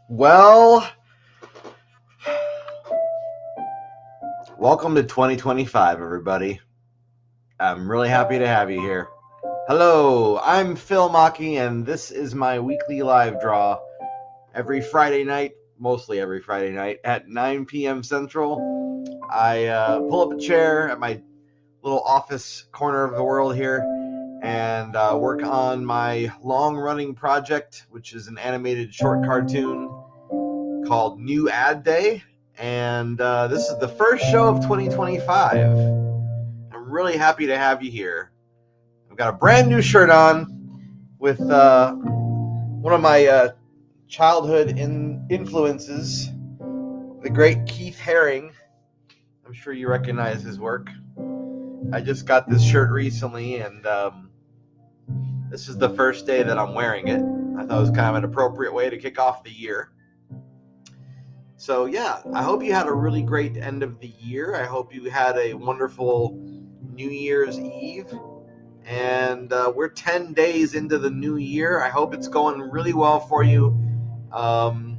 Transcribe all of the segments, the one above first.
Well, welcome to 2025, everybody. I'm really happy to have you here. Hello, I'm Phil Machi, and this is my weekly live draw every Friday night, mostly every Friday night at 9 p.m. Central. I pull up a chair at my little office corner of the world here and work on my long-running project, which is an animated short cartoon called New Ad Day. And this is the first show of 2025. I'm really happy to have you here. I've got a brand new shirt on with one of my childhood influences, the great Keith Haring. I'm sure you recognize his work. I just got this shirt recently, and this is the first day that I'm wearing it. I thought it was kind of an appropriate way to kick off the year. So yeah, I hope you had a really great end of the year. I hope you had a wonderful New Year's Eve. And we're 10 days into the new year. I hope it's going really well for you. And,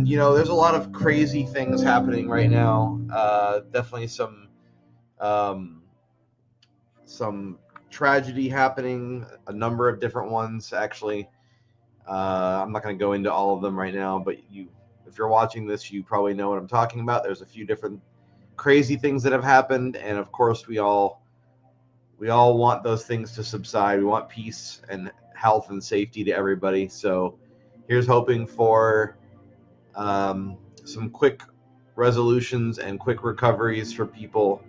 you know, there's a lot of crazy things happening right now. Definitely some tragedy happening, a number of different ones, actually. I'm not going to go into all of them right now, but if you're watching this, you probably know what I'm talking about. There's a few different crazy things that have happened, and of course we all want those things to subside. We want peace and health and safety to everybody. So here's hoping for some quick resolutions and quick recoveries for people.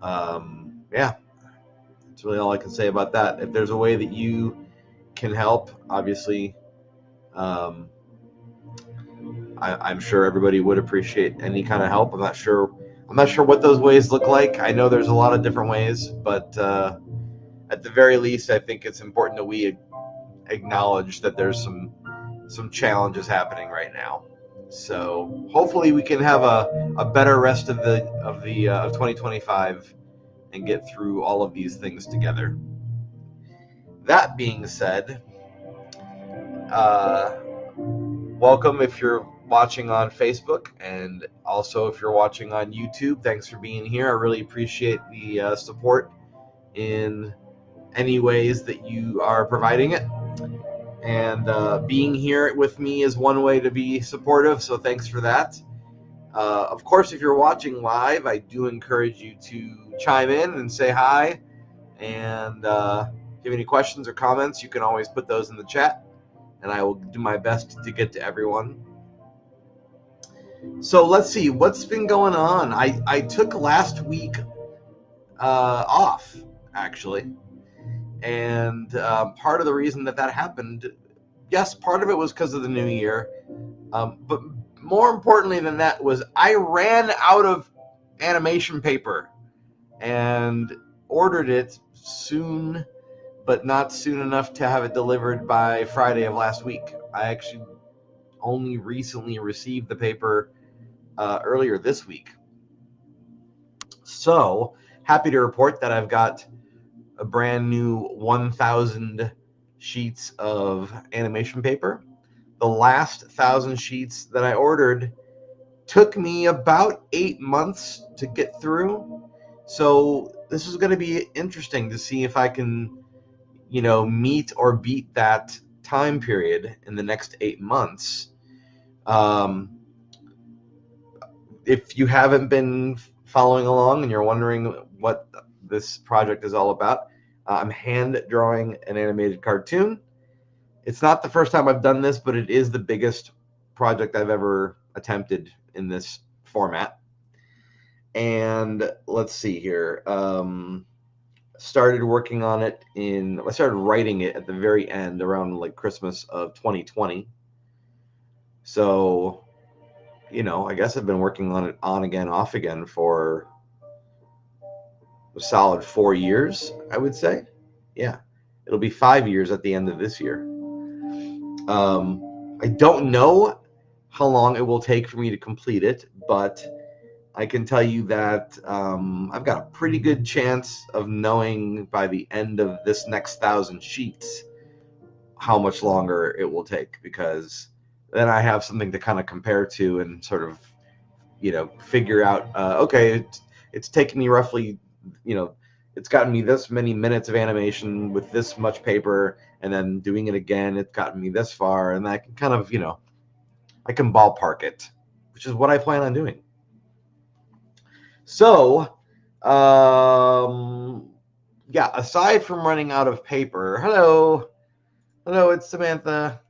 Yeah, that's really all I can say about that. If there's a way that you can help, obviously, I'm sure everybody would appreciate any kind of help. I'm not sure what those ways look like. I know there's a lot of different ways, but at the very least, I think it's important that we acknowledge that there's some challenges happening right now. So hopefully we can have a better rest of 2025 and get through all of these things together. That being said, welcome if you're watching on Facebook, and also if you're watching on YouTube. Thanks for being here. I really appreciate the support in any ways that you are providing it. And being here with me is one way to be supportive, so thanks for that. Of course, if you're watching live, I do encourage you to chime in and say hi. And if you have any questions or comments, you can always put those in the chat, and I will do my best to get to everyone. So let's see, what's been going on? I took last week off, actually. And part of the reason that happened, yes, part of it was because of the new year. But more importantly than that was I ran out of animation paper and ordered it soon, but not soon enough to have it delivered by Friday of last week. I actually only recently received the paper earlier this week. So happy to report that I've got a brand new 1,000 sheets of animation paper. The last 1,000 sheets that I ordered took me about 8 months to get through. So this is going to be interesting to see if I can, meet or beat that time period in the next 8 months. If you haven't been following along and you're wondering what this project is all about, I'm hand drawing an animated cartoon. It's not the first time I've done this, but it is the biggest project I've ever attempted in this format. And let's see here. Started working on it I started writing it at the very end, around like Christmas of 2020. So, I guess I've been working on it on again, off again for a solid 4 years, I would say. Yeah, it'll be 5 years at the end of this year. I don't know how long it will take for me to complete it, but I can tell you that I've got a pretty good chance of knowing by the end of this next 1,000 sheets how much longer it will take, because then I have something to kind of compare to and sort of, figure out, okay, it's taken me roughly, it's gotten me this many minutes of animation with this much paper, and then doing it again, it's gotten me this far, and I can kind of, I can ballpark it, which is what I plan on doing. So, yeah, aside from running out of paper, hello, it's Samantha.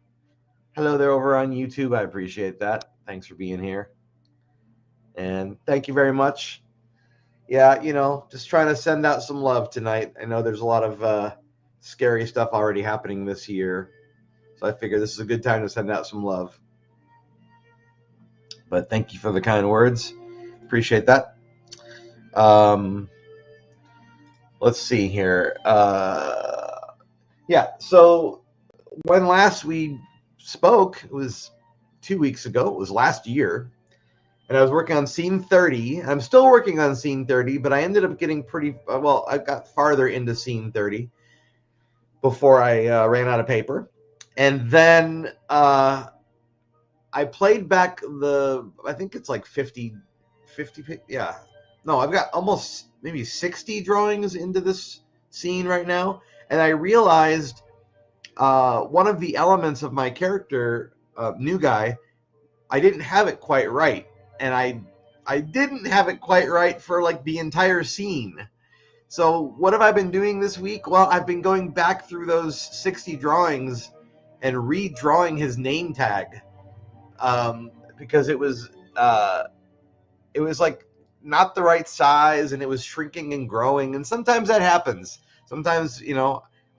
Hello there over on YouTube. I appreciate that. Thanks for being here. And thank you very much. Yeah, just trying to send out some love tonight. I know there's a lot of scary stuff already happening this year. So I figure this is a good time to send out some love. But thank you for the kind words. Appreciate that. Let's see here. Yeah, so when last we spoke, it was 2 weeks ago. It was last year. And I was working on scene 30. I'm still working on scene 30, but I ended up getting pretty well. I got farther into scene 30 before I ran out of paper, and then I played back I think it's like 50. Yeah, no, I've got almost maybe 60 drawings into this scene right now, and I realized one of the elements of my character, new guy, I didn't have it quite right, and I didn't have it quite right for like the entire scene. So what have I been doing this week? Well, I've been going back through those 60 drawings and redrawing his name tag, because it was like not the right size, and it was shrinking and growing, and sometimes that happens. Sometimes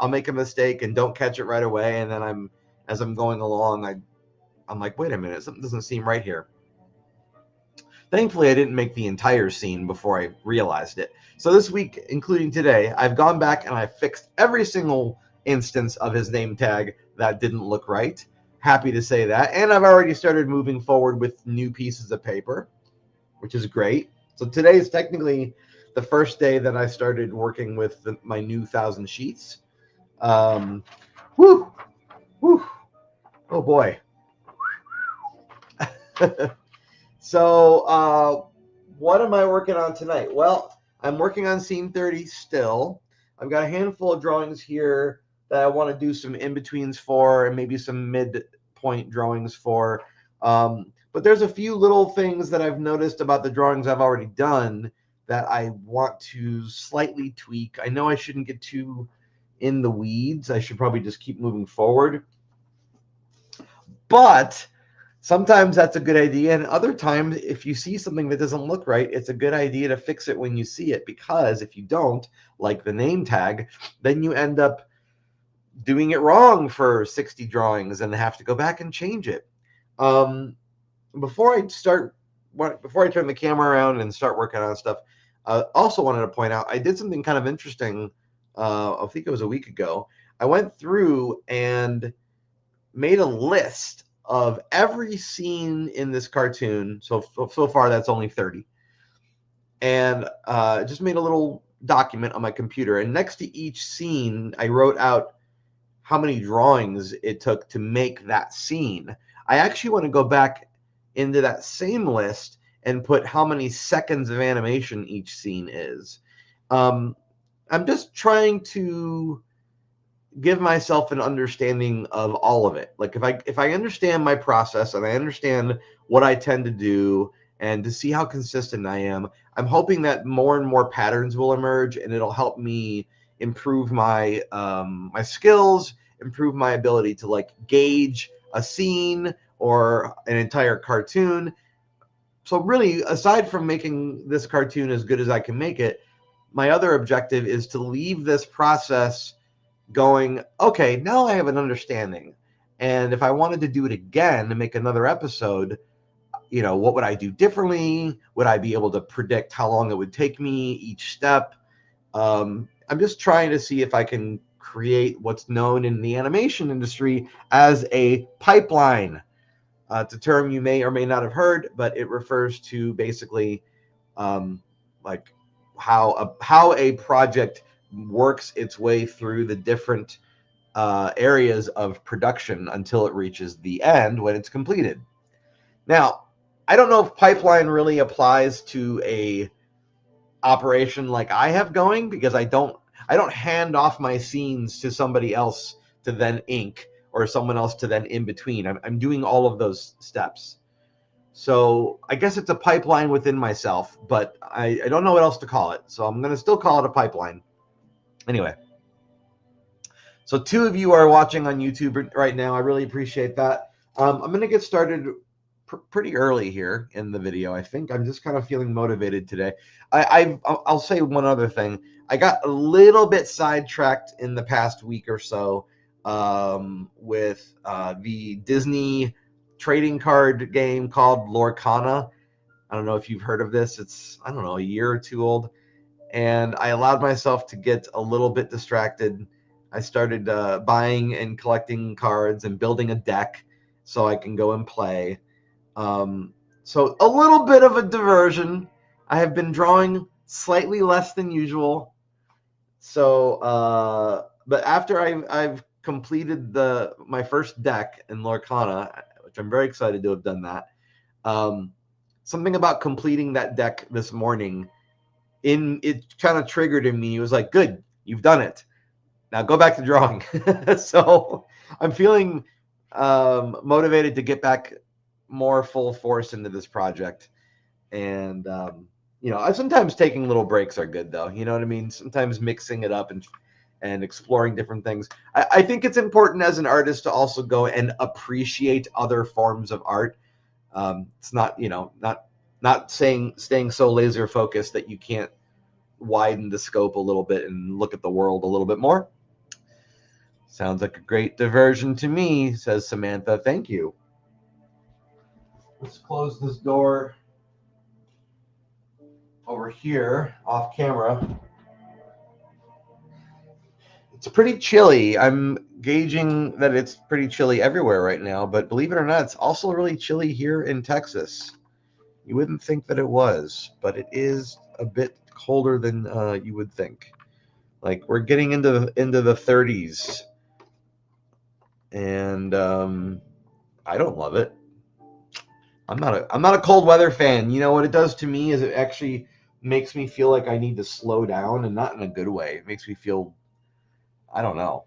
I'll make a mistake and don't catch it right away, and then as I'm going along, I'm like, wait a minute, something doesn't seem right here. Thankfully, I didn't make the entire scene before I realized it. So this week, including today, I've gone back and I've fixed every single instance of his name tag that didn't look right. Happy to say that. And I've already started moving forward with new pieces of paper, which is great. So today is technically the first day that I started working with my new 1,000 sheets. Woo! Woo! Oh boy. So, what am I working on tonight? Well, I'm working on scene 30 still. I've got a handful of drawings here that I want to do some in-betweens for, and maybe some mid-point drawings for. But there's a few little things that I've noticed about the drawings I've already done that I want to slightly tweak. I know I shouldn't get too in the weeds. I should probably just keep moving forward. But sometimes that's a good idea, and other times, if you see something that doesn't look right, it's a good idea to fix it when you see it, because if you don't, like the name tag, then you end up doing it wrong for 60 drawings and have to go back and change it. Before I turn the camera around and start working on stuff, I also wanted to point out I did something kind of interesting. I think it was a week ago. I went through and made a list of every scene in this cartoon. So far, that's only 30. And just made a little document on my computer. And next to each scene, I wrote out how many drawings it took to make that scene. I actually want to go back into that same list and put how many seconds of animation each scene is. I'm just trying to give myself an understanding of all of it. Like if I understand my process and I understand what I tend to do, and to see how consistent I am, I'm hoping that more and more patterns will emerge, and it'll help me improve my my skills, improve my ability to like gauge a scene or an entire cartoon. So really, aside from making this cartoon as good as I can make it, my other objective is to leave this process going, okay, now I have an understanding. And if I wanted to do it again and make another episode, what would I do differently? Would I be able to predict how long it would take me each step? I'm just trying to see if I can create what's known in the animation industry as a pipeline. It's a term you may or may not have heard, but it refers to basically like how a project works its way through the different areas of production until it reaches the end when it's completed. Now, I don't know if pipeline really applies to a operation like I have going, because I don't hand off my scenes to somebody else to then ink, or someone else to then in between. I'm doing all of those steps. So I guess it's a pipeline within myself, but I don't know what else to call it. So I'm going to still call it a pipeline. Anyway, so 2 of you are watching on YouTube right now. I really appreciate that. I'm going to get started pretty early here in the video. I think I'm just kind of feeling motivated today. I'll say one other thing. I got a little bit sidetracked in the past week or so with the Disney trading card game called Lorcana. I don't know if you've heard of this. It's, I don't know, a year or 2 old. And I allowed myself to get a little bit distracted. I started buying and collecting cards and building a deck so I can go and play. So a little bit of a diversion. I have been drawing slightly less than usual. So, but after I've completed my first deck in Lorcana, which I'm very excited to have done that. Something about completing that deck this morning, it kind of triggered in me. It was like, good, you've done it. Now go back to drawing. So I'm feeling motivated to get back more full force into this project. And sometimes taking little breaks are good, though. You know what I mean? Sometimes mixing it up and exploring different things. I think it's important as an artist to also go and appreciate other forms of art. It's not, not staying so laser focused that you can't widen the scope a little bit and look at the world a little bit more. Sounds like a great diversion to me, says Samantha. Thank you. Let's close this door over here off camera. It's pretty chilly. I'm gauging that it's pretty chilly everywhere right now, but believe it or not, it's also really chilly here in Texas. You wouldn't think that it was, but it is a bit colder than you would think. Like, we're getting into the 30s, and I don't love it. I'm not a cold weather fan. You know what it does to me is it actually makes me feel like I need to slow down, and not in a good way. It makes me feel, I don't know,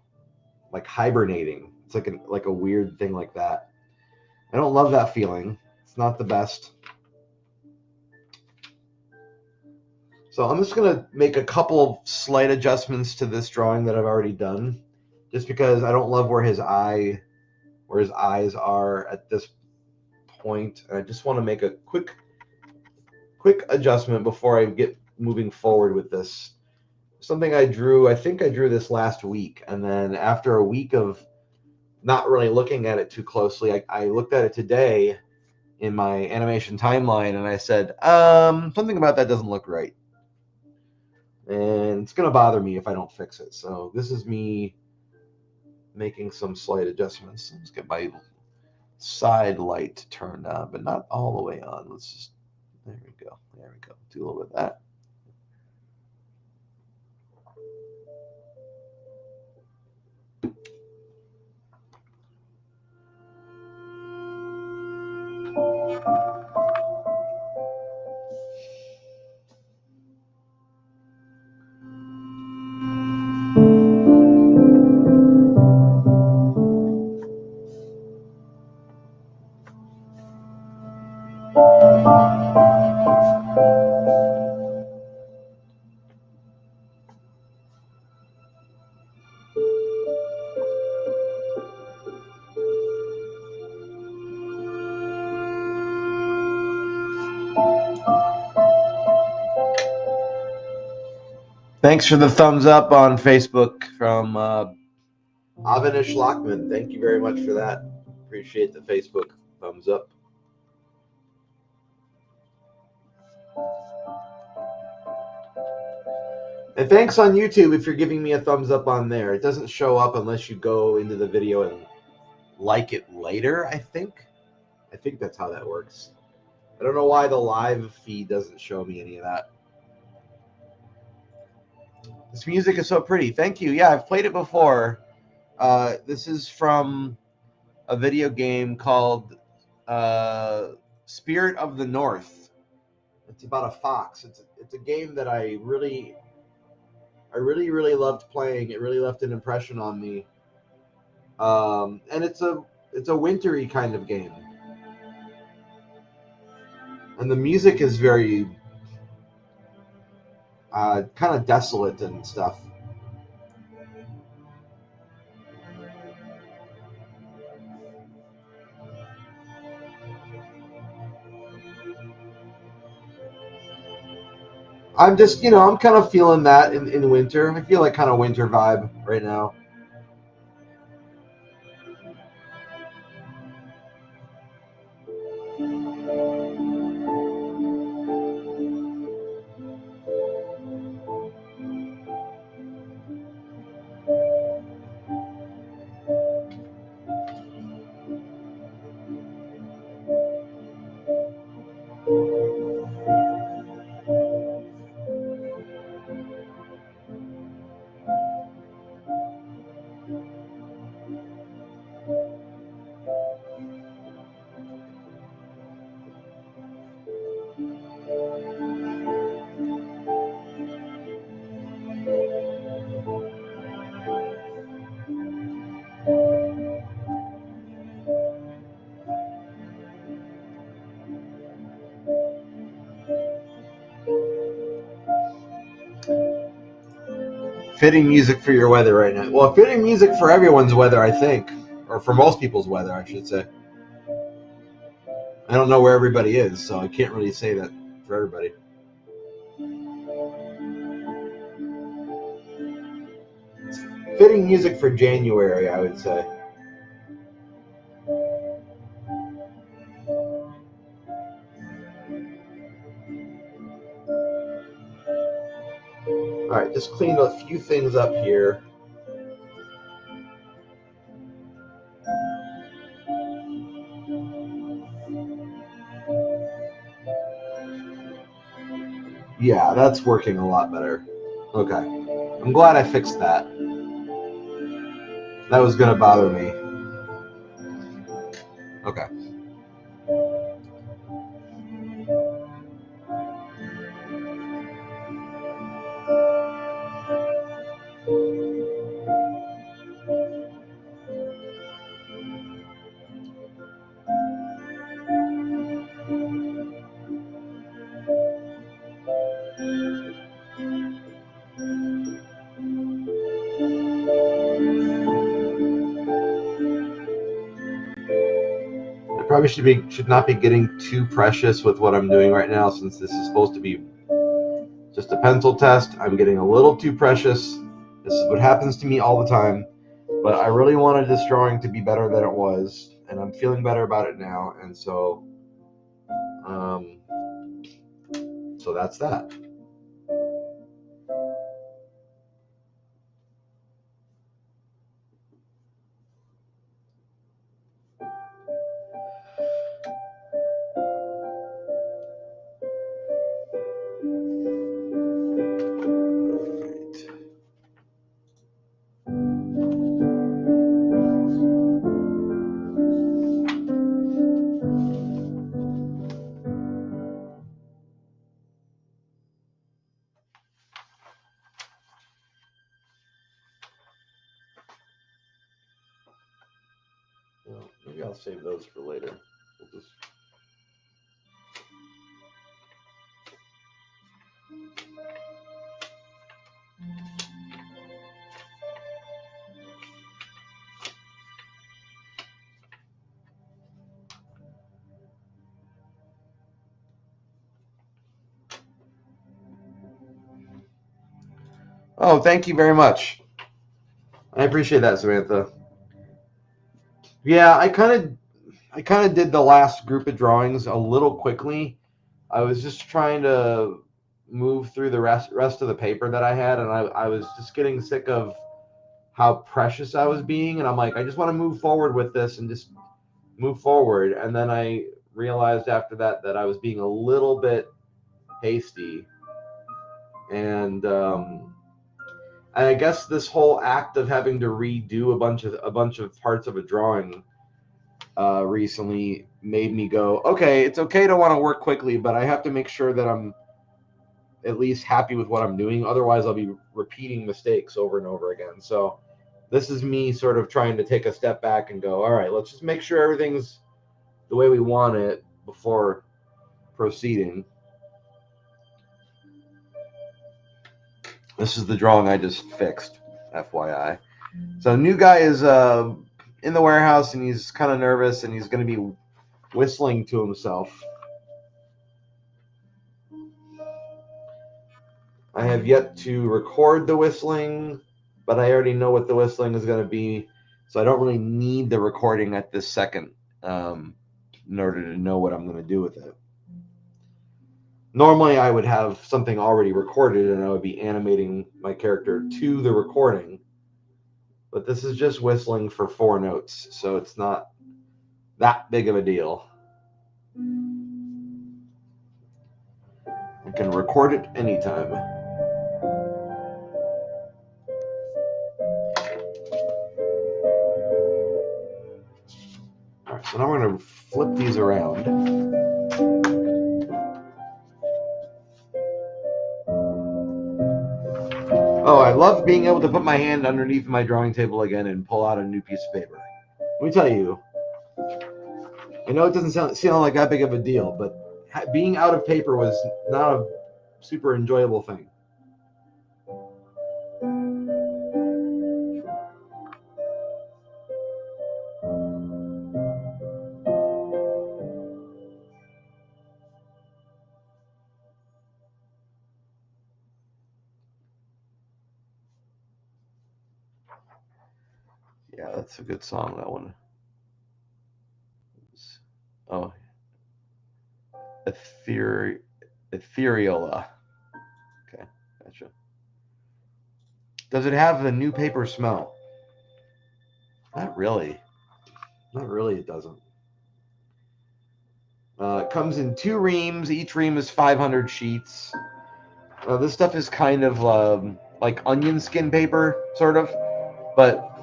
like hibernating. It's like a weird thing like that. I don't love that feeling. It's not the best. So I'm just going to make a couple of slight adjustments to this drawing that I've already done, just because I don't love where his eyes are at this point. And I just want to make a quick adjustment before I get moving forward with this. Something I think I drew this last week, and then after a week of not really looking at it too closely, I looked at it today in my animation timeline, and I said, something about that doesn't look right. And it's going to bother me if I don't fix it. So this is me making some slight adjustments. Let's get my side light turned on, but not all the way on. Let's just, there we go. Do a little bit of that. Thanks for the thumbs up on Facebook from Avinish Lockman. Thank you very much for that. Appreciate the Facebook thumbs up. And thanks on YouTube if you're giving me a thumbs up on there. It doesn't show up unless you go into the video and like it later, I think. I think that's how that works. I don't know why the live feed doesn't show me any of that. This music is so pretty. Thank you. Yeah, I've played it before. This is from a video game called Spirit of the North. It's about a fox. It's a game that I really loved playing. It really left an impression on me. And it's a wintry kind of game. And the music is very kind of desolate and stuff. I'm just, I'm kind of feeling that in winter. I feel like kind of winter vibe right now. Fitting music for your weather right now. Well, fitting music for everyone's weather, I think, or for most people's weather, I should say. I don't know where everybody is, so I can't really say that for everybody. It's fitting music for January, I would say. All right, just cleaned a few things up here. Yeah, that's working a lot better. Okay. I'm glad I fixed that. That was going to bother me. Okay. I probably should not be getting too precious with what I'm doing right now, since this is supposed to be just a pencil test. I'm getting a little too precious. This is what happens to me all the time. But I really wanted this drawing to be better than it was, and I'm feeling better about it now. And so that's that. Well, maybe I'll save those for later. We'll just... Oh, thank you very much. I appreciate that, Samantha. Yeah, I kind of did the last group of drawings a little quickly. I was just trying to move through the rest of the paper that I had, and I was just getting sick of how precious I was being, and I'm like, I just want to move forward with this and just move forward. And then I realized after that I was being a little bit hasty, and I guess this whole act of having to redo a bunch of parts of a drawing recently made me go, okay, it's okay to want to work quickly, but I have to make sure that I'm at least happy with what I'm doing. Otherwise, I'll be repeating mistakes over and over again. So this is me sort of trying to take a step back and go, all right, let's just make sure everything's the way we want it before proceeding. This is the drawing I just fixed, FYI. So new guy is in the warehouse, and he's kind of nervous, and he's going to be whistling to himself. I have yet to record the whistling, but I already know what the whistling is going to be, so I don't really need the recording at this second in order to know what I'm going to do with it. Normally, I would have something already recorded, and I would be animating my character to the recording, but this is just whistling for 4 notes, so it's not that big of a deal. I can record it anytime. All right, so now we're going to flip these around. Oh, I love being able to put my hand underneath my drawing table again and pull out a new piece of paper. Let me tell you, I know it doesn't sound like that big of a deal, but being out of paper was not a super enjoyable thing. Yeah, that's a good song, that one. Oh, Ethereala. Okay, gotcha. Does it have the new paper smell? Not really. Not really, it doesn't. It comes in 2 reams. Each ream is 500 sheets. This stuff is kind of like onion skin paper, sort of. But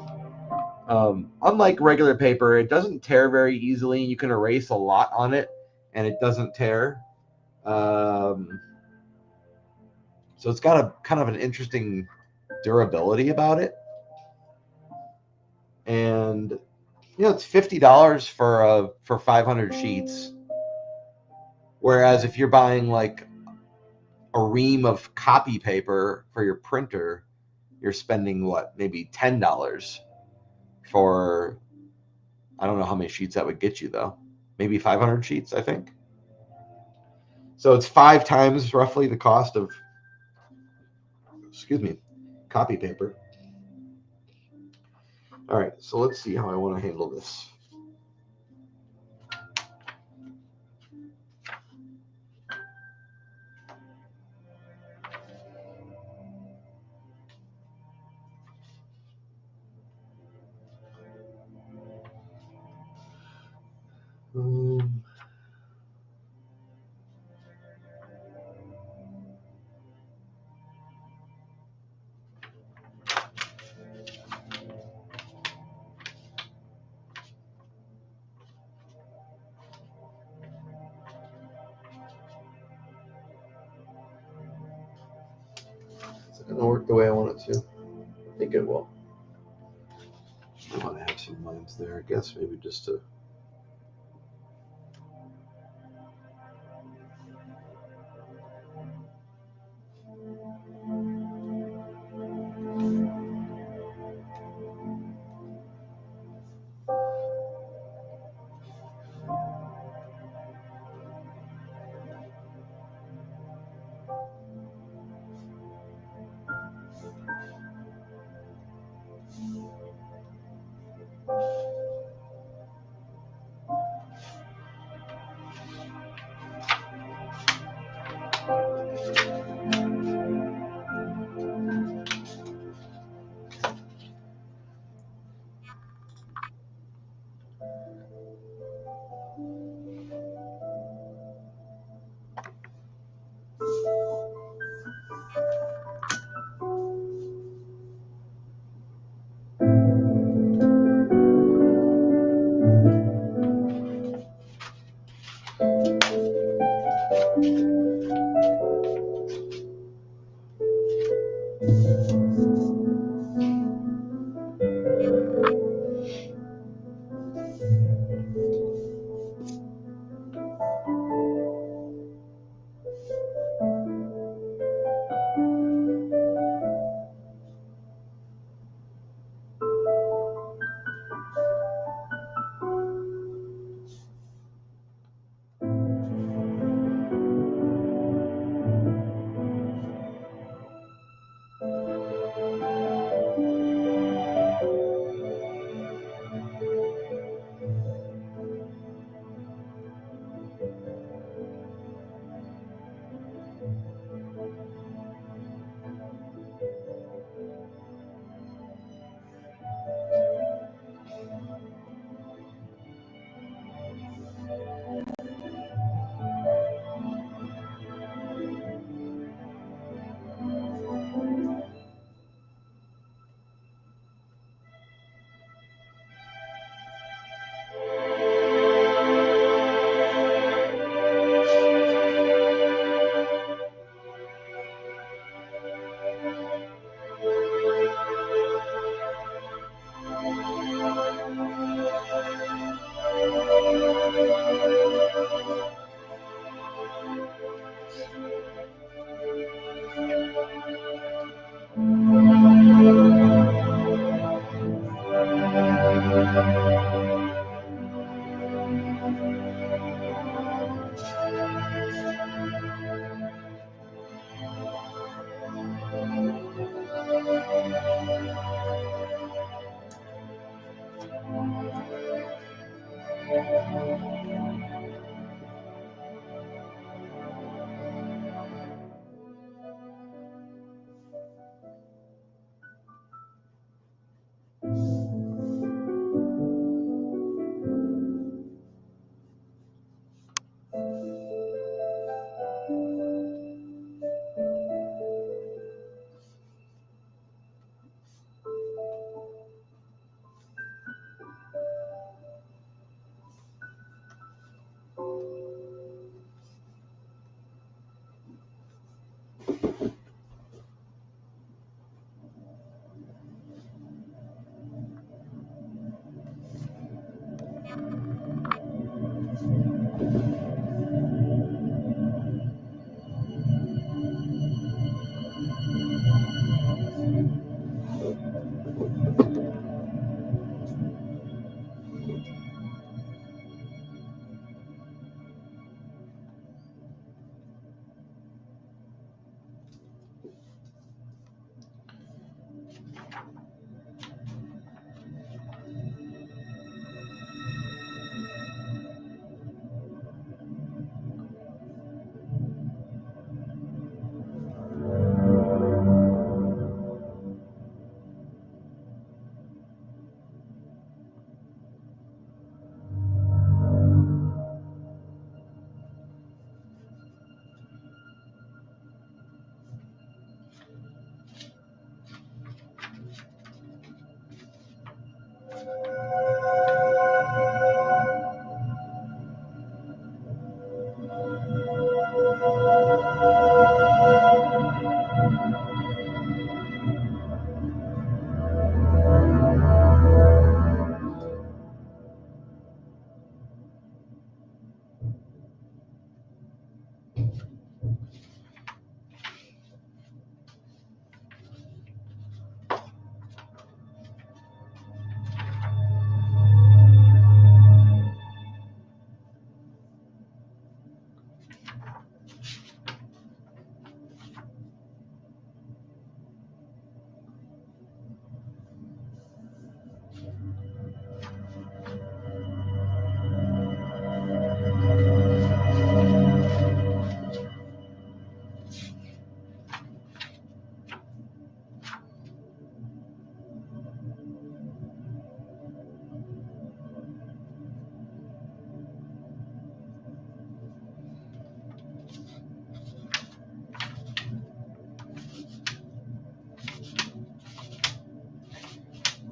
unlike regular paper, it doesn't tear very easily. You can erase a lot on it, and it doesn't tear. So it's got a kind of an interesting durability about it. And it's $50 for 500 sheets. Whereas if you're buying like a ream of copy paper for your printer, you're spending maybe $10 for, I don't know how many sheets that would get you though. Maybe 500 sheets, I think. So it's 5 times roughly the cost of, copy paper. All right, so let's see how I want to handle this. Is it going to work the way I want it to? I think it will. I want to have some lines there, I guess, maybe just to.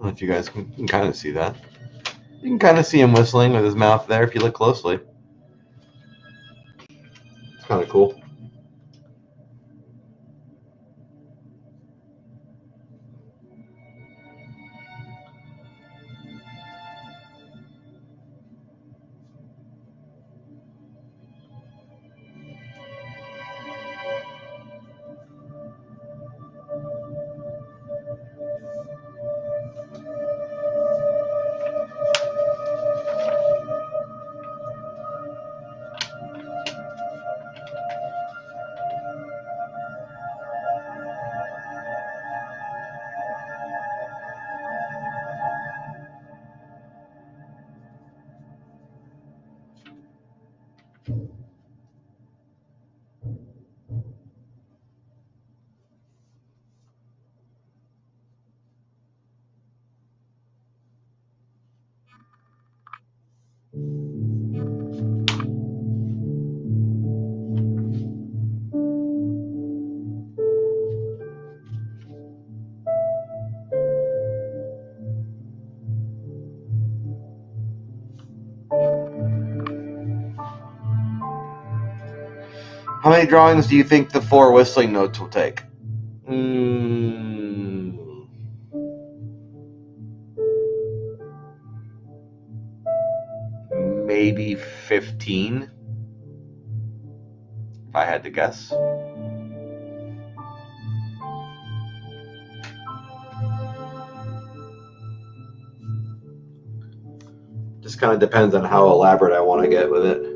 I don't know if you guys can kind of see that. You can kind of see him whistling with his mouth there if you look closely. It's kind of cool. How many drawings do you think the 4 whistling notes will take? maybe 15, if I had to guess. Just kind of depends on how elaborate I want to get with it.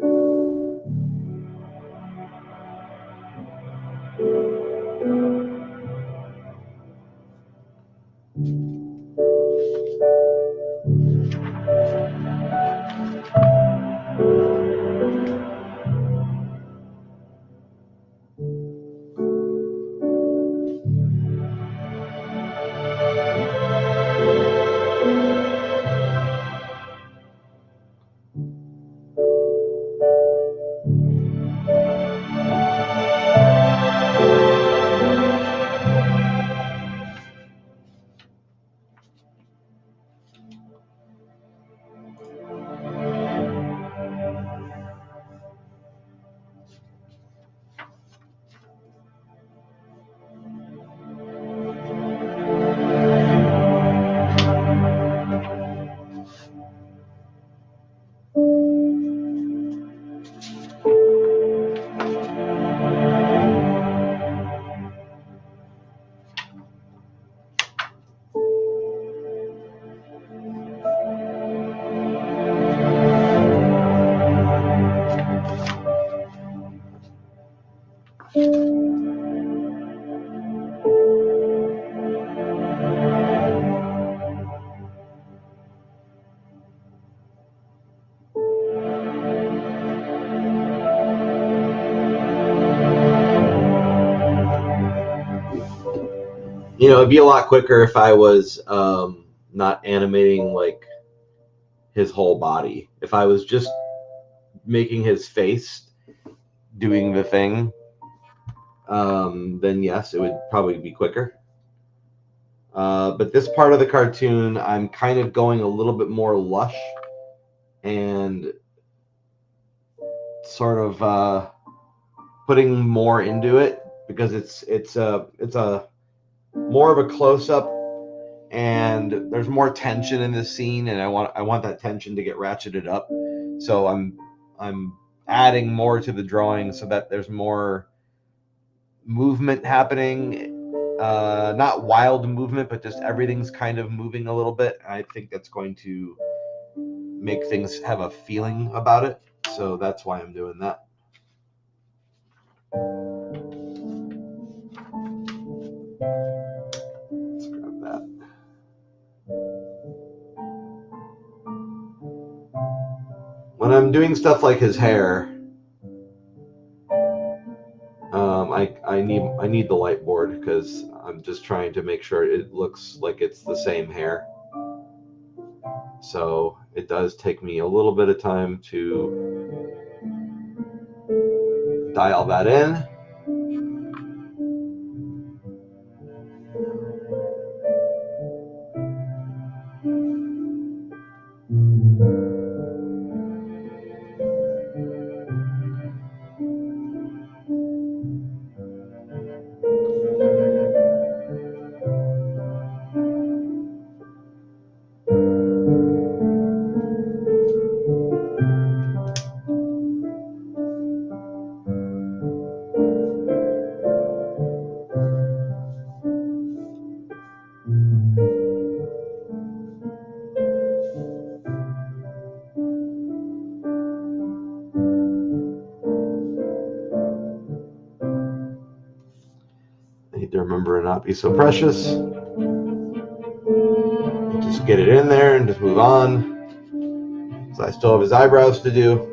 You know, it'd be a lot quicker if I was not animating like his whole body. If I was just making his face doing the thing, then yes, it would probably be quicker. But this part of the cartoon, I'm kind of going a little bit more lush and sort of putting more into it because it's a more of a close up, and there's more tension in this scene, and I want that tension to get ratcheted up. So I'm adding more to the drawing so that there's more movement happening. Not wild movement, but just everything's kind of moving a little bit. I think that's going to make things have a feeling about it. So that's why I'm doing that. Let's grab that. When I'm doing stuff like his hair, I need the light board because I'm just trying to make sure it looks like it's the same hair. So it does take me a little bit of time to dial that in. I need to remember to not be so precious. Just get it in there and just move on. So I still have his eyebrows to do.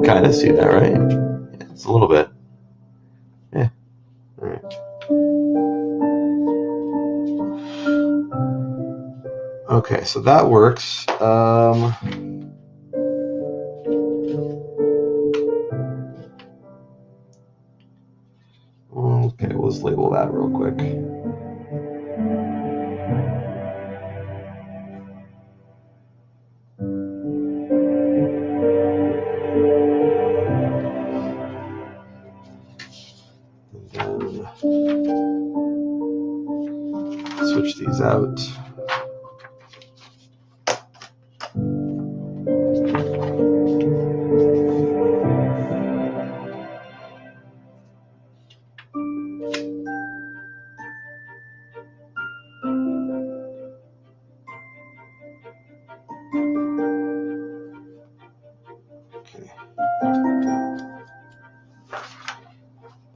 kind of see that, right? Yeah, it's a little bit. Yeah. All right. Okay, so that works. Okay, we'll just label that real quick. And then switch these out.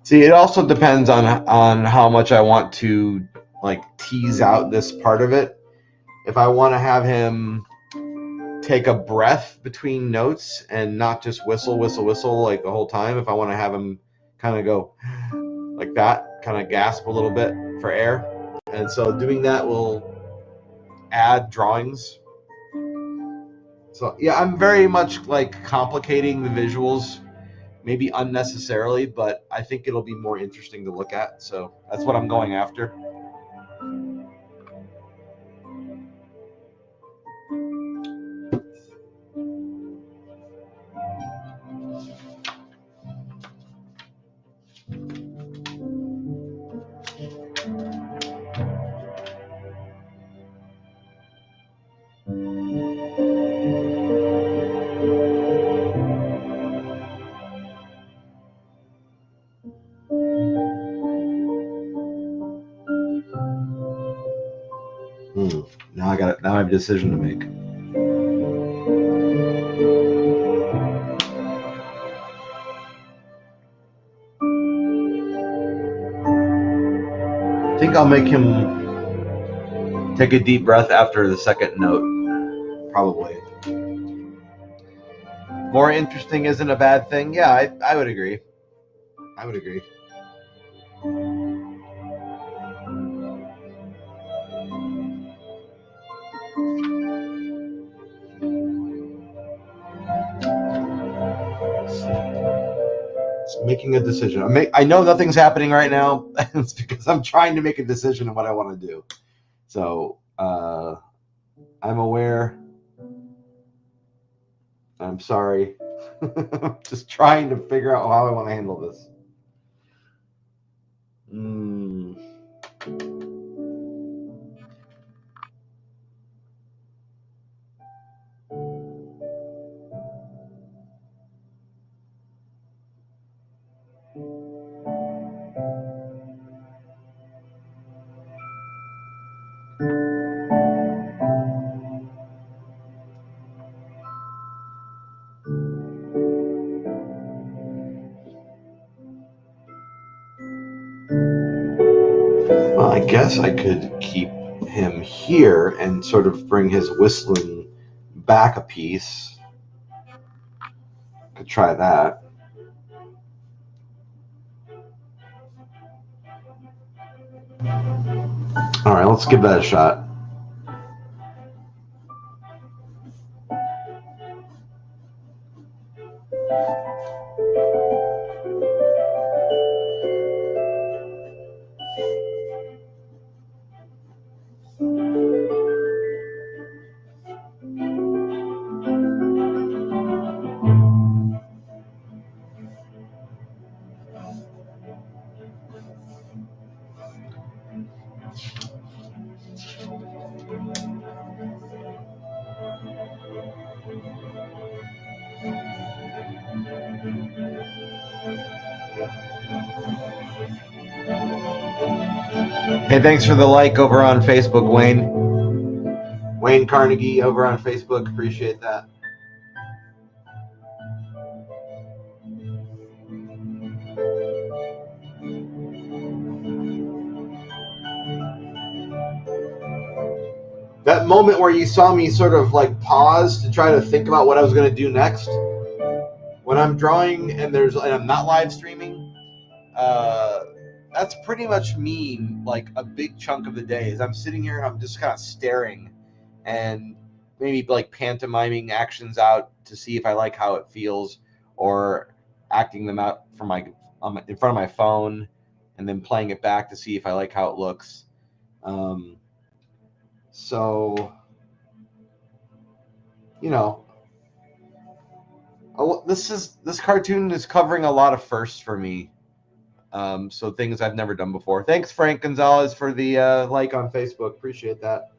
See, it also depends on how much I want to like tease out this part of it. If I want to have him take a breath between notes and not just whistle, whistle, whistle like the whole time, if I want to have him kind of go like that, kind of gasp a little bit for air. And so doing that will add drawings. So yeah, I'm very much like complicating the visuals, maybe unnecessarily, but I think it'll be more interesting to look at. So that's what I'm going after. Now I have a decision to make. I think I'll make him take a deep breath after the second note, probably. More interesting isn't a bad thing. Yeah, I would agree. I would agree. Making a decision. I know nothing's happening right now. It's because I'm trying to make a decision on what I want to do. So I'm aware. I'm sorry. Just trying to figure out how I want to handle this. Well, I guess I could keep him here and sort of bring his whistling back a piece. Could try that. All right, let's give that a shot. Hey, thanks for the like over on Facebook, Wayne. Wayne Carnegie over on Facebook. Appreciate that. That moment where you saw me sort of like pause to try to think about what I was going to do next, when when I'm drawing and I'm not live streaming, that's pretty much me. Like a big chunk of the day is I'm sitting here and I'm just kind of staring and maybe like pantomiming actions out to see if I like how it feels, or acting them out in front of my phone and then playing it back to see if I like how it looks. So, you know, this cartoon is covering a lot of firsts for me. So things I've never done before. Thanks, Frank Gonzalez, for the like on Facebook. Appreciate that.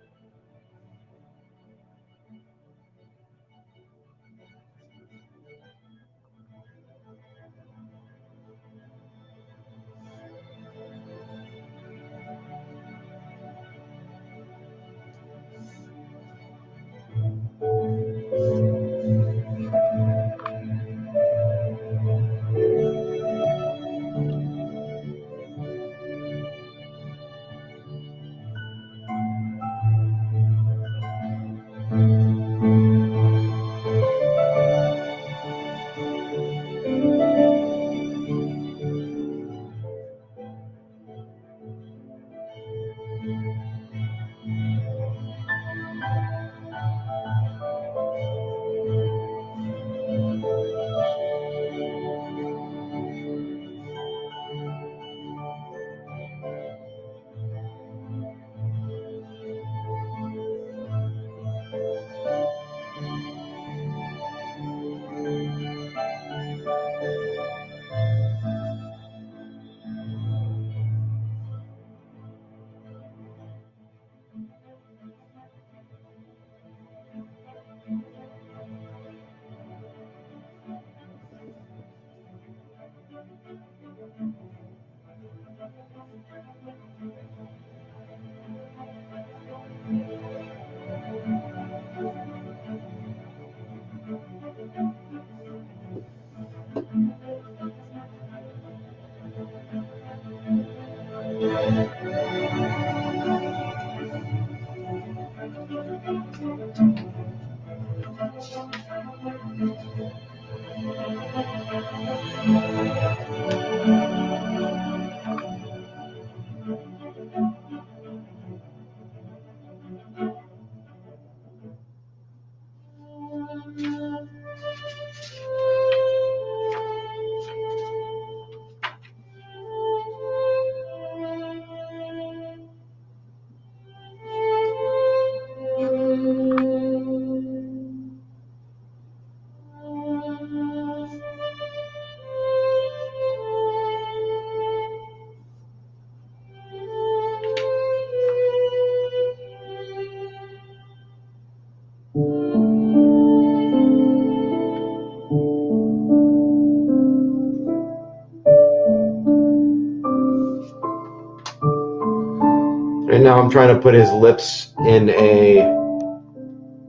And now I'm trying to put his lips in a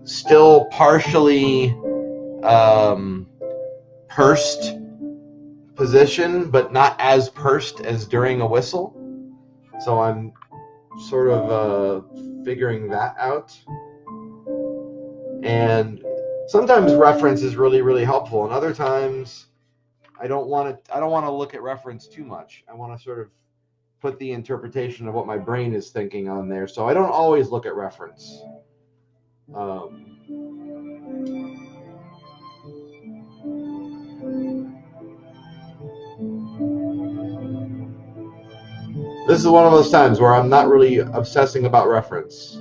still partially pursed position, but not as pursed as during a whistle. So I'm sort of figuring that out. And sometimes reference is really, really helpful, and other times I don't want to look at reference too much. I want to sort of put the interpretation of what my brain is thinking on there. So I don't always look at reference. This is one of those times where I'm not really obsessing about reference.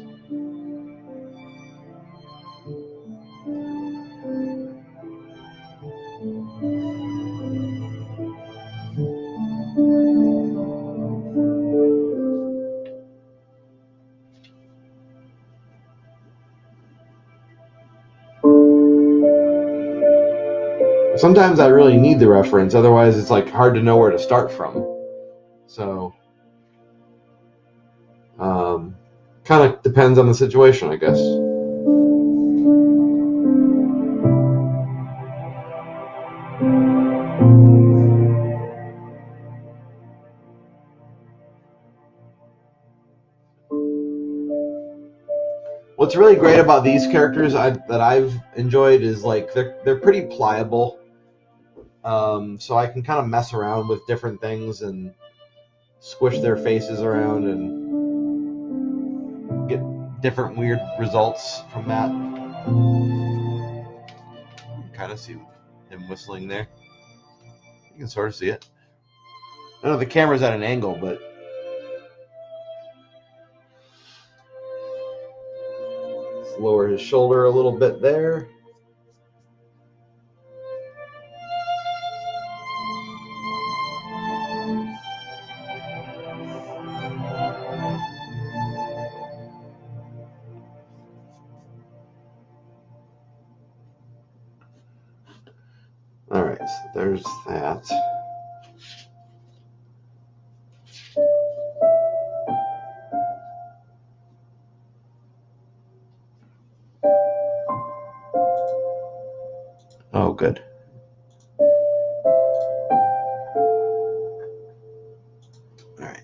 Sometimes I really need the reference, otherwise it's like hard to know where to start from. So, kind of depends on the situation, I guess. What's really great about these characters that I've enjoyed is like they're pretty pliable. So I can kind of mess around with different things and squish their faces around and get different weird results from that. You can kind of see him whistling there. You can sort of see it. I know the camera's at an angle, but let's lower his shoulder a little bit there. All right, so there's that. Oh, good. All right.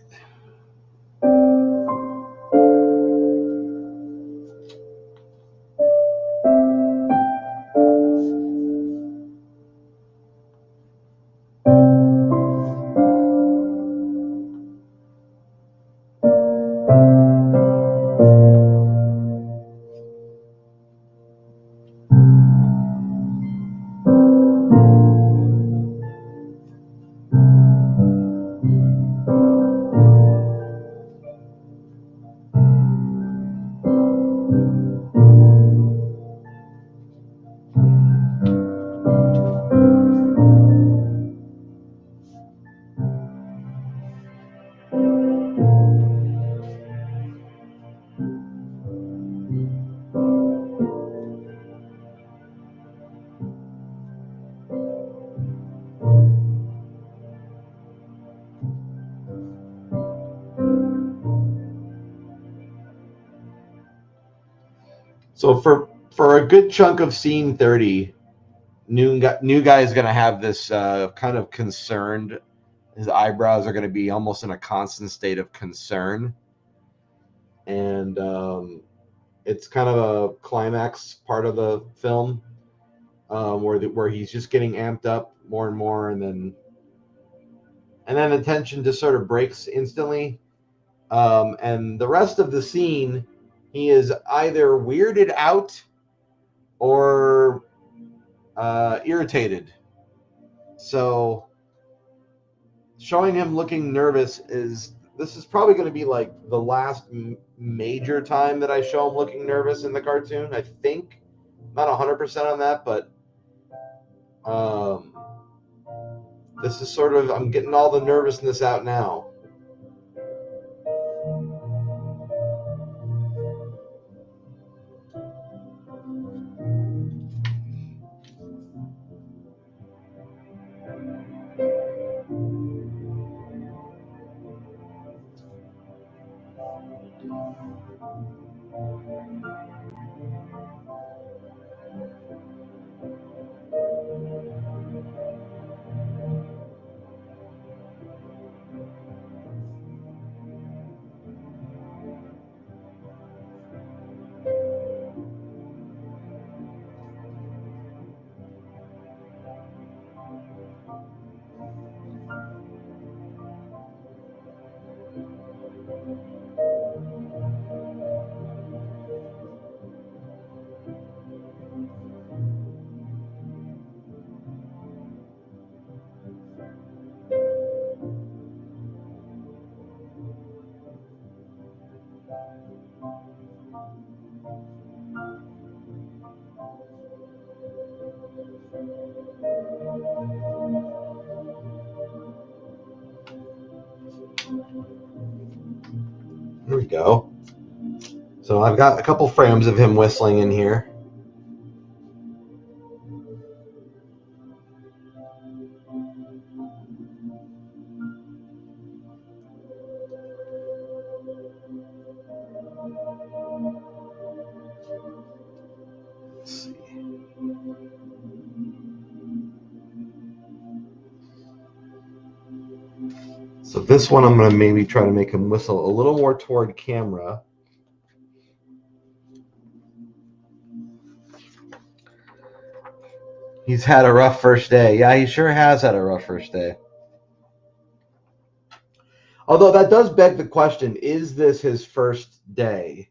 So for a good chunk of scene 30, new guy is going to have this kind of concerned. His eyebrows are going to be almost in a constant state of concern, and it's kind of a climax part of the film where he's just getting amped up more and more, and then the tension just sort of breaks instantly. And the rest of the scene, he is either weirded out or irritated. So showing him looking nervous this is probably going to be like the last major time that I show him looking nervous in the cartoon. I think, not 100% on that, but this is sort of, I'm getting all the nervousness out now. Here we go. So I've got a couple frames of him whistling in here. Let's see. So this one I'm going to maybe try to make him whistle a little more toward camera. He's had a rough first day. Yeah, he sure has had a rough first day. Although that does beg the question, is this his first day?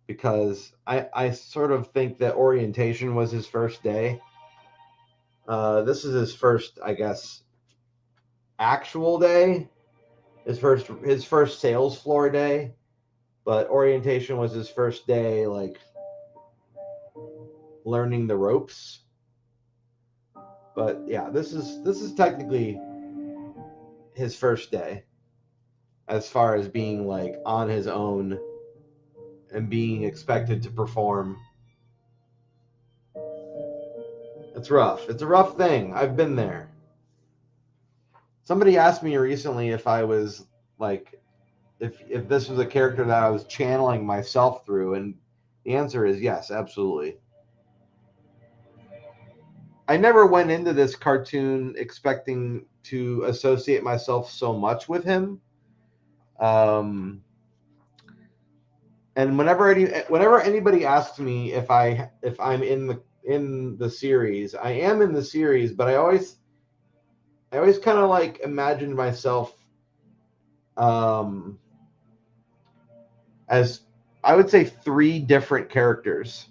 Because I sort of think that orientation was his first day. This is his first, I guess, actual day. His first sales floor day. But orientation was his first day, like learning the ropes. But yeah, this is technically his first day as far as being like on his own and being expected to perform. It's rough. It's a rough thing. I've been there. Somebody asked me recently if I was like if this was a character that I was channeling myself through, and the answer is yes, absolutely. I never went into this cartoon expecting to associate myself so much with him. Um, and whenever anybody asks me if I'm in the series, I am in the series, but I always kind of like imagined myself um, as, I would say, three different characters,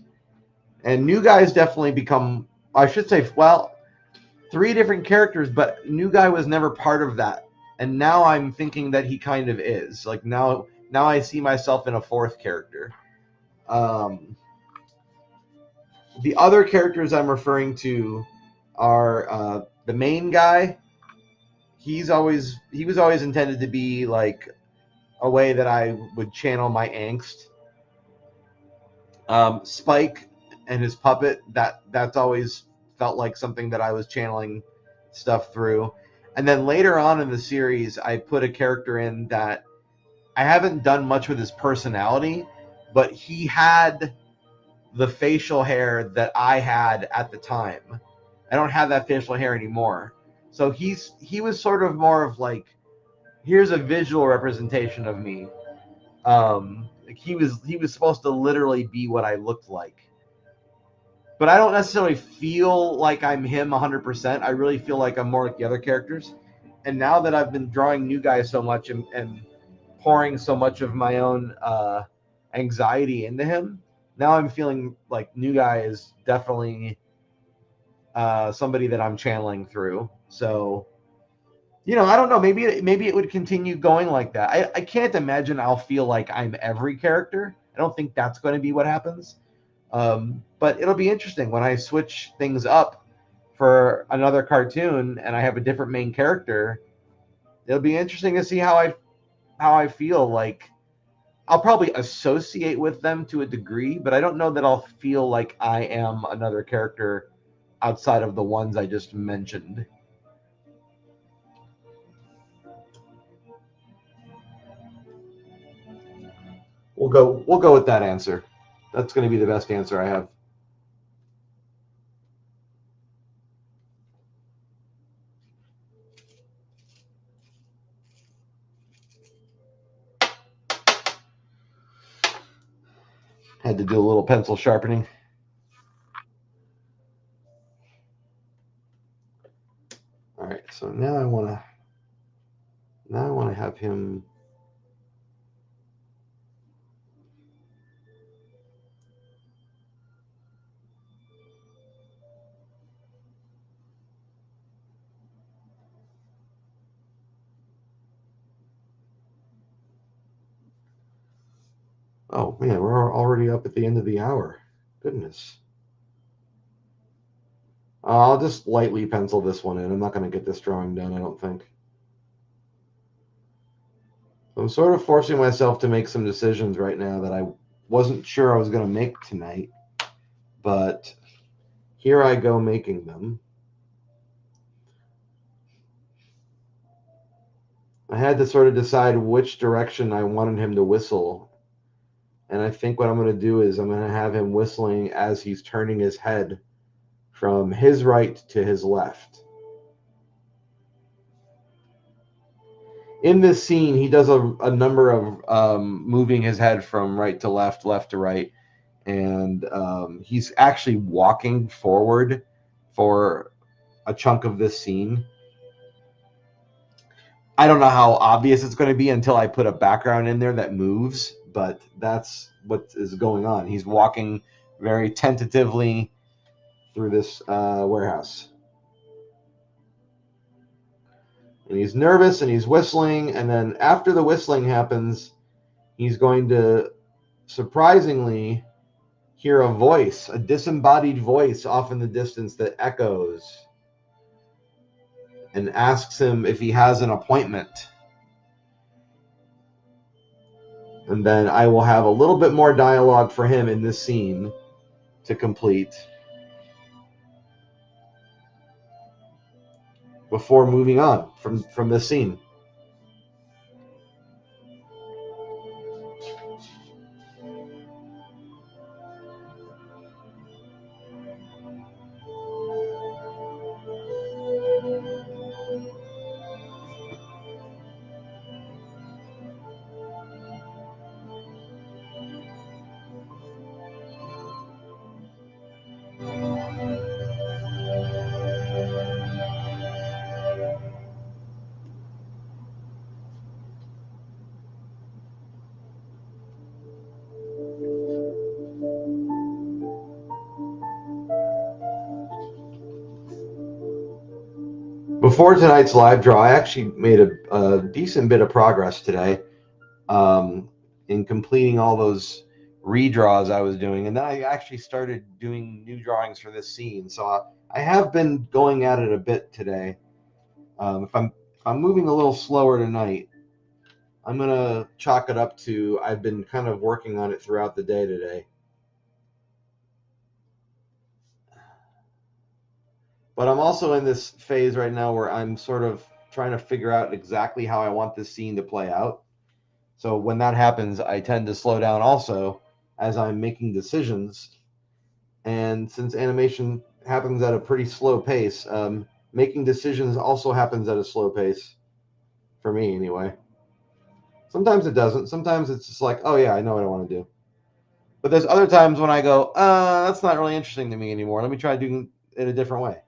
and New Guy's definitely become, I should say, well, three different characters, but New Guy was never part of that. And now I'm thinking that he kind of is. Like now I see myself in a fourth character. Um, the other characters I'm referring to are the main guy. He was always intended to be like a way that I would channel my angst. Spike and his puppet, that's always felt like something that I was channeling stuff through. And then later on in the series, I put a character in that I haven't done much with his personality, but he had the facial hair that I had at the time. I don't have that facial hair anymore. So he was sort of more of like, here's a visual representation of me. Like he was supposed to literally be what I looked like. But I don't necessarily feel like I'm him 100%. I really feel like I'm more like the other characters. And now that I've been drawing New Guy so much and pouring so much of my own anxiety into him, now I'm feeling like New Guy is definitely somebody that I'm channeling through. So, I don't know. Maybe it would continue going like that. I can't imagine I'll feel like I'm every character. I don't think that's going to be what happens. But it'll be interesting when I switch things up for another cartoon and I have a different main character. It'll be interesting to see how I feel. Like I'll probably associate with them to a degree, but I don't know that I'll feel like I am another character outside of the ones I just mentioned. We'll go with that answer. That's going to be the best answer I have. Had to do a little pencil sharpening. All right, so now I want to have him. Oh man, we're already up at the end of the hour. Goodness. I'll just lightly pencil this one in. I'm not going to get this drawing done, I don't think. I'm sort of forcing myself to make some decisions right now that I wasn't sure I was going to make tonight, but here I go making them. I had to sort of decide which direction I wanted him to whistle. And I think what I'm going to do is I'm going to have him whistling as he's turning his head from his right to his left. In this scene, he does a number of moving his head from right to left to right, and he's actually walking forward for a chunk of this scene. I don't know how obvious it's going to be until I put a background in there that moves, but that's what is going on. He's walking very tentatively through this warehouse. And he's nervous and he's whistling, and then after the whistling happens, he's going to surprisingly hear a voice, a disembodied voice off in the distance that echoes and asks him if he has an appointment. And then I will have a little bit more dialogue for him in this scene to complete before moving on from this scene. Before tonight's live draw, I actually made a decent bit of progress today in completing all those redraws I was doing, and then I actually started doing new drawings for this scene. So I have been going at it a bit today. If I'm moving a little slower tonight, I'm gonna chalk it up to I've been kind of working on it throughout the day today. But I'm also in this phase right now where I'm sort of trying to figure out exactly how I want this scene to play out. So when that happens, I tend to slow down also as I'm making decisions. And since animation happens at a pretty slow pace, making decisions also happens at a slow pace, for me anyway. Sometimes it doesn't. Sometimes it's just like, oh yeah, I know what I want to do. But there's other times when I go, that's not really interesting to me anymore. Let me try doing it a different way.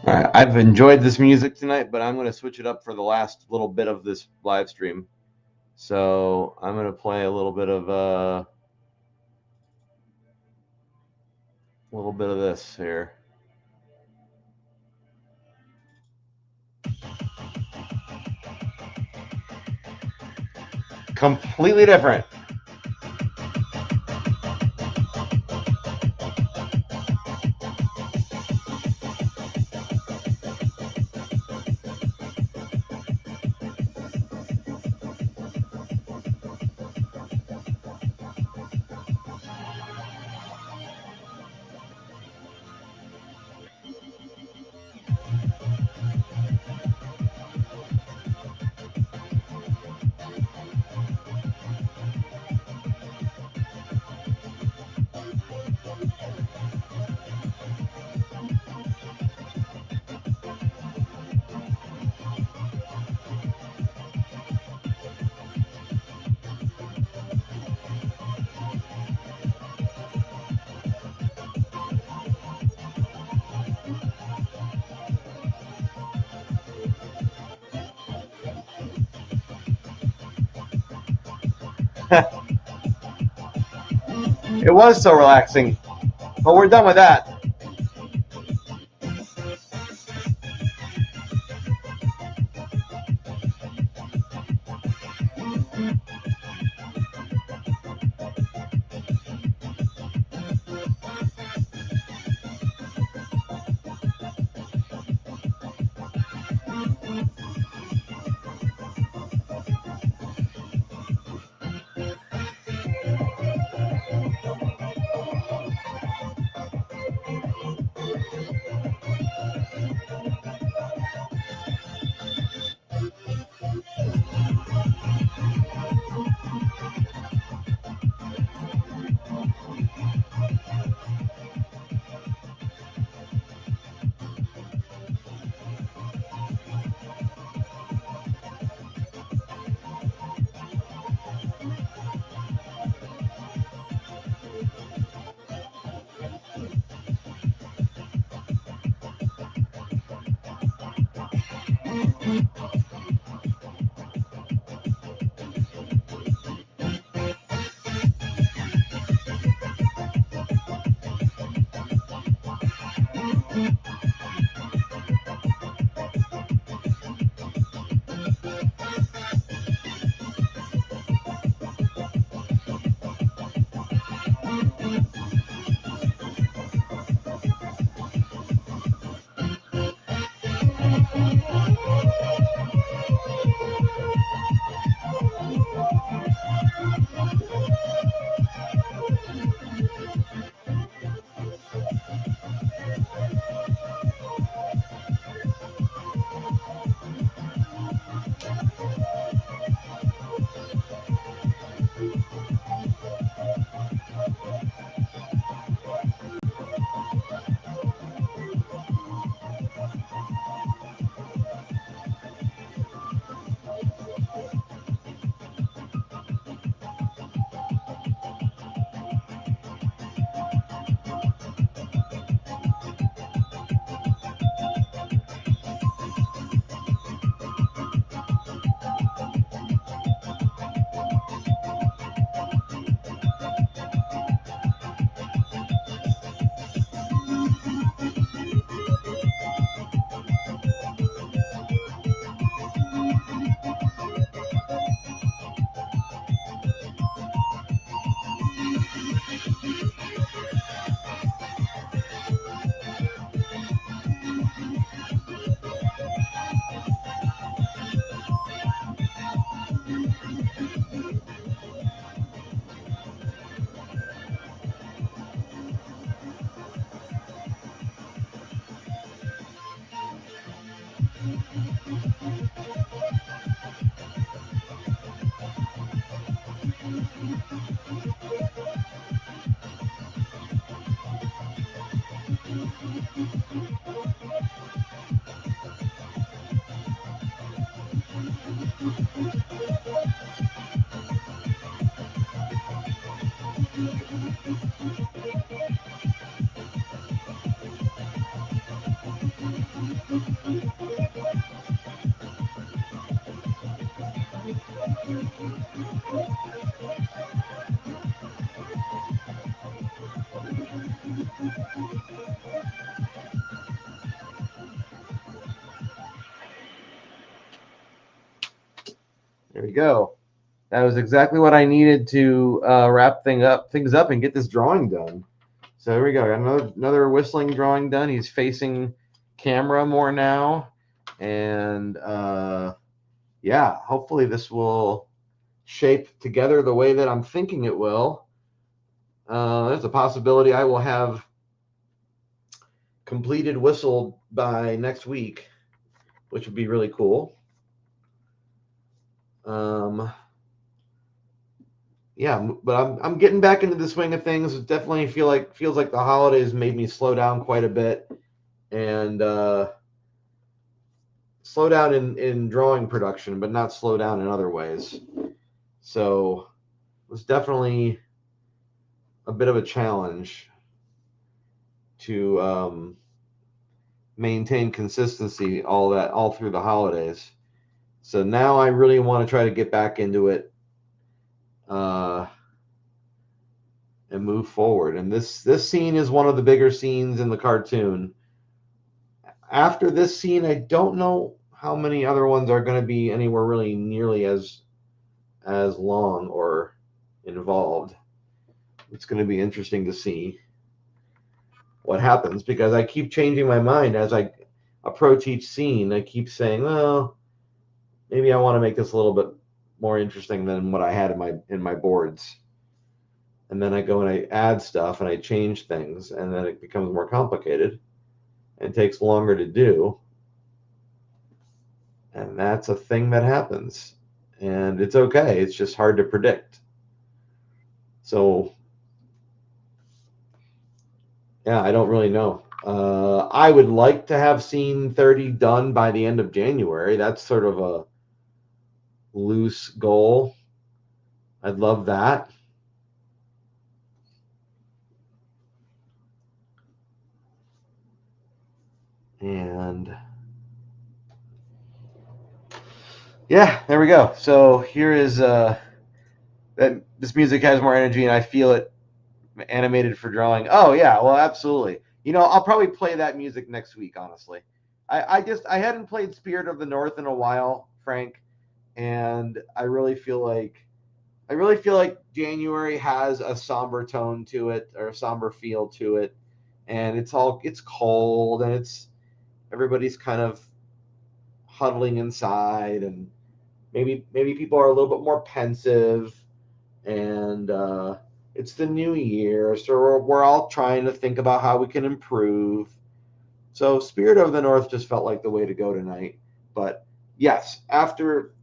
All right, I've enjoyed this music tonight, but I'm going to switch it up for the last little bit of this live stream. So I'm going to play a little bit of this here. Completely different. It was so relaxing, but we're done with that. There we go. That was exactly what I needed to wrap things up and get this drawing done. So there we go. Another whistling drawing done. He's facing camera more now, and yeah, hopefully this will shape together the way that I'm thinking it will. There's a possibility I will have completed whistle by next week, which would be really cool. Yeah, but I'm getting back into the swing of things. It definitely feels like the holidays made me slow down quite a bit, and slow down in drawing production, but not slow down in other ways. So it was definitely a bit of a challenge to maintain consistency all through the holidays. So now I really want to try to get back into it and move forward. And this scene is one of the bigger scenes in the cartoon. After this scene, I don't know how many other ones are going to be anywhere really nearly as long or involved. It's going to be interesting to see what happens, because I keep changing my mind as I approach each scene. I keep saying, well, maybe I want to make this a little bit more interesting than what I had in my boards. And then I go and I add stuff and I change things, and then it becomes more complicated and takes longer to do. And that's a thing that happens. And it's okay. It's just hard to predict. So yeah, I don't really know. I would like to have scene 30 done by the end of January. That's sort of a loose goal. I'd love that. And yeah, there we go. So here is that this music has more energy, and I feel it animated for drawing. Oh yeah, well absolutely. I'll probably play that music next week, honestly. I hadn't played Spirit of the North in a while, Frank, and I really feel like January has a somber tone to it, or a somber feel to it, and it's cold, and everybody's kind of huddling inside, and maybe people are a little bit more pensive, and it's the new year, so we're all trying to think about how we can improve. So Spirit of the North just felt like the way to go tonight. But yes, after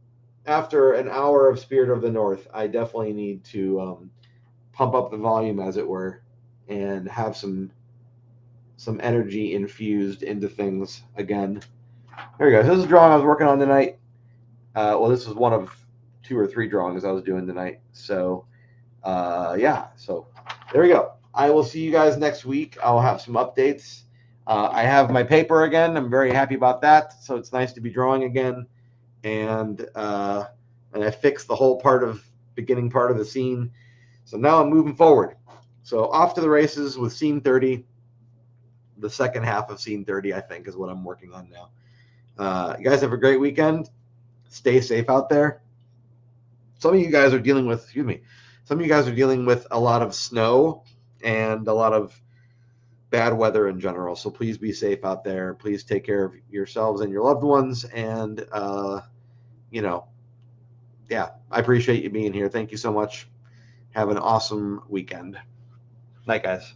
an hour of Spirit of the North, I definitely need to pump up the volume, as it were, and have some energy infused into things again. There we go. So this is a drawing I was working on tonight. Well, this is one of 2 or 3 drawings I was doing tonight. So yeah, so there we go. I will see you guys next week. I'll have some updates. I have my paper again. I'm very happy about that. So it's nice to be drawing again. And I fixed the whole beginning part of the scene. So now I'm moving forward. So off to the races with scene 30. The second half of scene 30, I think, is what I'm working on now. You guys have a great weekend. Stay safe out there. Some of you guys are dealing with a lot of snow and a lot of bad weather in general. So please be safe out there. Please take care of yourselves and your loved ones. And, yeah, I appreciate you being here. Thank you so much. Have an awesome weekend. Night, guys.